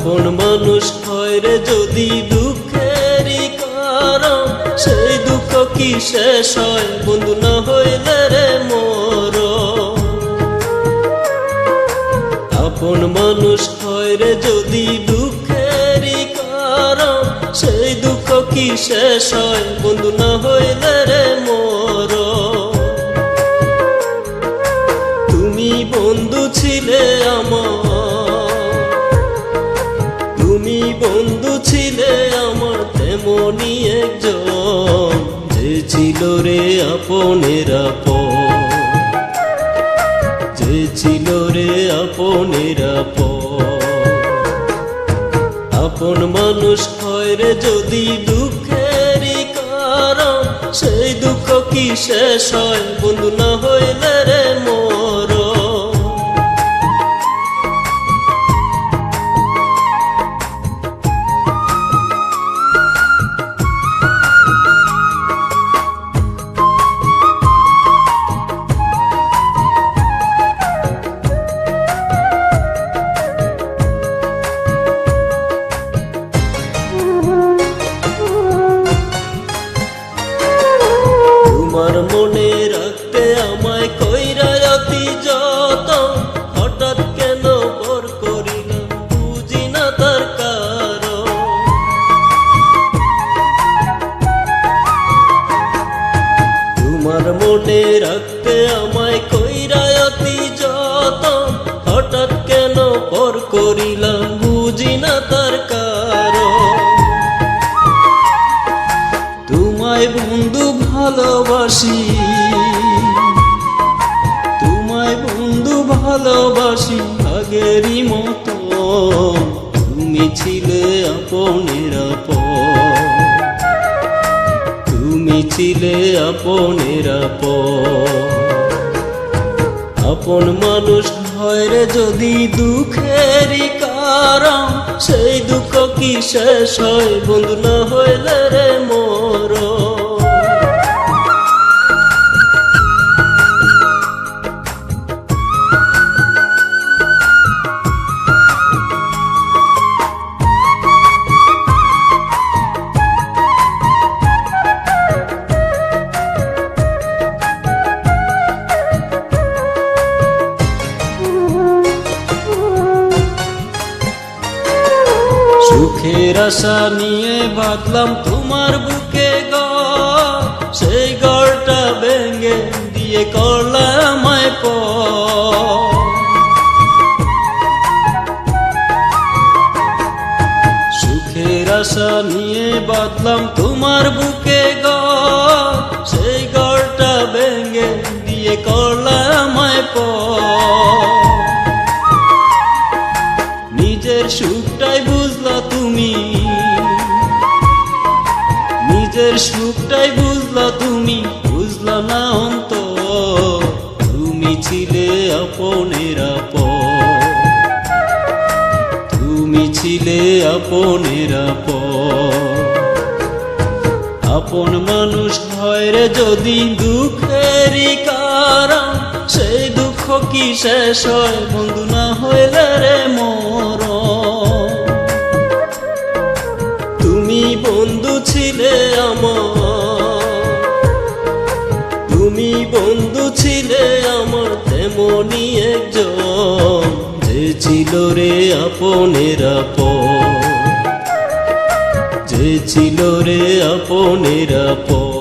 আপন মানুষ হয় রে যদি দুঃখেরই কারণ, সেই দুঃখ কি শেষ হয় বন্ধু না হইলে রে মোর। আপন মানুষ হয় রে যদি দুঃখেরই কারণ, সেই দুঃখ কি শেষ হয় বন্ধু না হইলে রে মোর। তুমি বন্ধু ছিলে আমার, তুমি বন্ধু ছিলে আমার তেমনি একজন, যে ছিল রে আপনের আপন, যে ছিল রে আপনের আপন। আপন মানুষ হয় রে যদি দুঃখেরই কারণ, সেই দুঃখ কি শেষ হয় বন্ধু না হইলে রে মোর। তোমার মনে রাখতে আমায় কইরা অতি যতন, হঠাৎ কেন পর করিলাম বুঝি না তার কারণ। তোমার মনে রাখতে আমায় কইরা অতি যতন, হঠাৎ কেন পর করিলাম বুঝি না তার কারণ। তোমায় বন্ধু ভালোবাসি, তোমায় বন্ধু ভালোবাসি আগেরই মতো, তুমি ছিলে আপনের আপন, তুমি ছিলে আপনের আপন। আপন মানুষ হয় রে যদি দুঃখেরই কারণ, সেই দুঃখ কি শেষ হয় বন্ধু না হইলে রে মোর। সুখের আশা নিয়ে বাঁধলাম তোমার বুকে ঘর, সেই ঘরটা ভেঙে দিয়ে করলাম আমায় পর। সুখের আশা নিয়ে বাঁধলাম তোমার বুকে ঘর, সেই ঘরটা ভেঙে দিয়ে করলাম আমায় পর। নিজের সুখটাই বুঝলা তুমি, নিজের সুখটাই বুঝলা তুমি, বুঝলা না অন্তর। তুমি ছিলে আপনের আপন, তুমি ছিলে আপনের আপন। আপন মানুষ হয় রে যদি দুঃখেরই কারণ, সেই দুঃখ কি শেষ হয় বন্ধু না হইলে রে মোর। তুমি বন্ধু ছিলে আমার, তুমি বন্ধু ছিলে আমার তেমনি একজন, যে ছিল রে আপনের আপন, যে ছিল রে আপনের আপন।